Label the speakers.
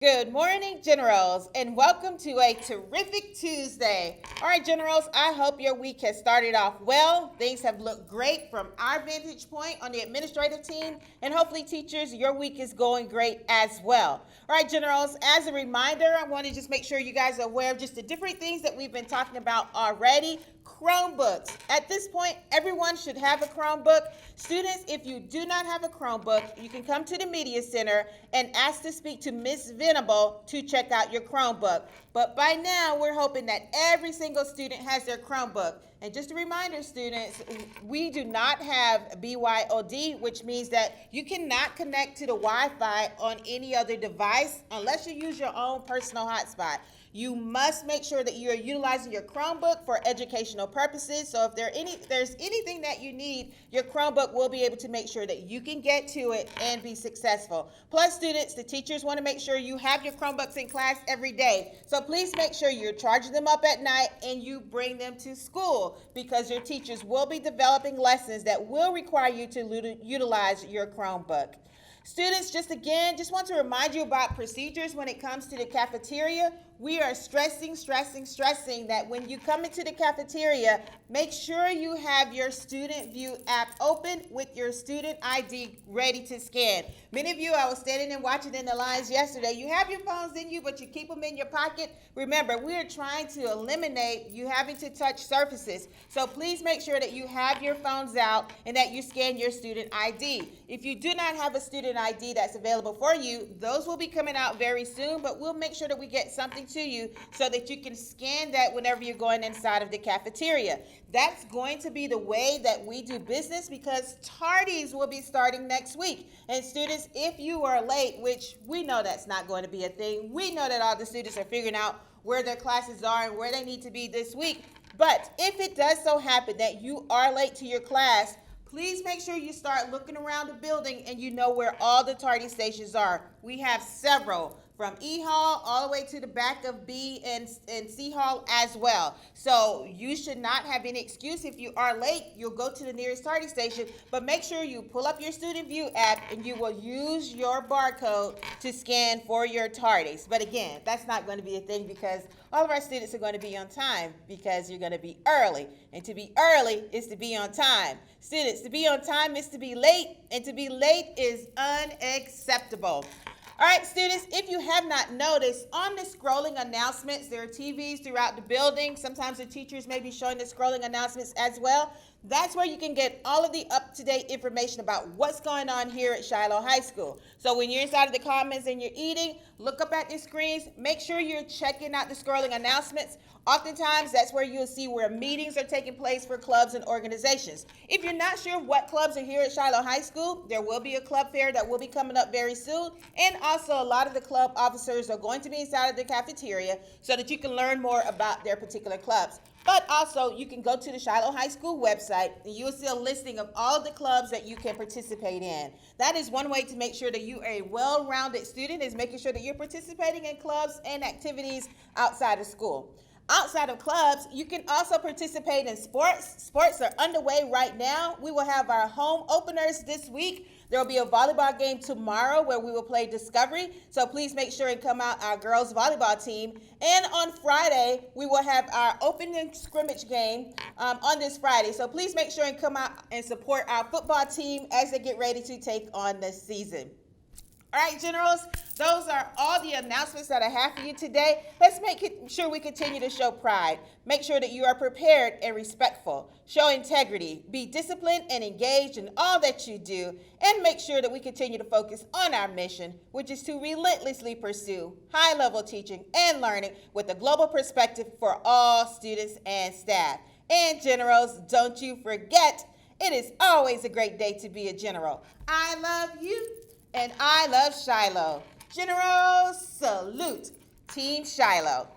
Speaker 1: Good morning, Generals, and welcome to a terrific Tuesday. All right, Generals, I hope your week has started off well. Things have looked great from our vantage point on the administrative team, and hopefully, teachers, your week is going great as well. All right, Generals, as a reminder, I want to just make sure you guys are aware of just the different things that we've been talking about already. Chromebooks. At this point, everyone should have a Chromebook. Students, if you do not have a Chromebook, you can come to the Media Center and ask to speak to Ms. Venable to check out your Chromebook. But by now, we're hoping that every single student has their Chromebook. And just a reminder, students, we do not have BYOD, which means that you cannot connect to the Wi-Fi on any other device unless you use your own personal hotspot. You must make sure that you're utilizing your Chromebook for educational purposes. So if there's anything that you need, your Chromebook will be able to make sure that you can get to it and be successful. Plus, students, the teachers want to make sure you have your Chromebooks in class every day. So please make sure you're charging them up at night and you bring them to school, because your teachers will be developing lessons that will require you to utilize your Chromebook. Students, just want to remind you about procedures when it comes to the cafeteria. We are stressing that when you come into the cafeteria, make sure you have your Student View app open with your student ID ready to scan. Many of you, I was standing and watching in the lines yesterday, you have your phones in you, but you keep them in your pocket. Remember, we are trying to eliminate you having to touch surfaces. So please make sure that you have your phones out and that you scan your student ID. If you do not have a student ID that's available for you, those will be coming out very soon, but we'll make sure that we get something to you so that you can scan that whenever you're going inside of the cafeteria. That's going to be the way that we do business, because tardies will be starting next week. And students, if you are late, which we know that's not going to be a thing, we know that all the students are figuring out where their classes are and where they need to be this week. But if it does so happen that you are late to your class, please make sure you start looking around the building and you know where all the tardy stations are. We have several, from E Hall all the way to the back of B and C Hall as well. So you should not have any excuse. If you are late, you'll go to the nearest tardy station, but make sure you pull up your Student View app and you will use your barcode to scan for your tardies. But again, that's not going to be a thing, because all of our students are going to be on time, because you're going to be early. And to be early is to be on time. Students, to be on time is to be late, and to be late is unacceptable. All right, students, if you have not noticed, on the scrolling announcements, there are TVs throughout the building. Sometimes the teachers may be showing the scrolling announcements as well. That's where you can get all of the up-to-date information about what's going on here at Shiloh High School. So when you're inside of the Commons and you're eating, look up at the screens. Make sure you're checking out the scrolling announcements. Oftentimes, that's where you'll see where meetings are taking place for clubs and organizations. If you're not sure what clubs are here at Shiloh High School, there will be a club fair that will be coming up very soon. And also, a lot of the club officers are going to be inside of the cafeteria so that you can learn more about their particular clubs. But also, you can go to the Shiloh High School website and you will see a listing of all the clubs that you can participate in. That is one way to make sure that you are a well-rounded student, is making sure that you're participating in clubs and activities outside of school. Outside of clubs, you can also participate in sports. Sports are underway right now. We will have our home openers this week. There will be a volleyball game tomorrow where we will play Discovery. So please make sure and come out, our girls volleyball team. And on Friday, we will have our opening scrimmage game on this Friday. So please make sure and come out and support our football team as they get ready to take on this season. All right, Generals, those are all the announcements that I have for you today. Let's make sure we continue to show pride. Make sure that you are prepared and respectful. Show integrity. Be disciplined and engaged in all that you do. And make sure that we continue to focus on our mission, which is to relentlessly pursue high-level teaching and learning with a global perspective for all students and staff. And Generals, don't you forget, it is always a great day to be a General. I love you. And I love Shiloh. General salute, Team Shiloh.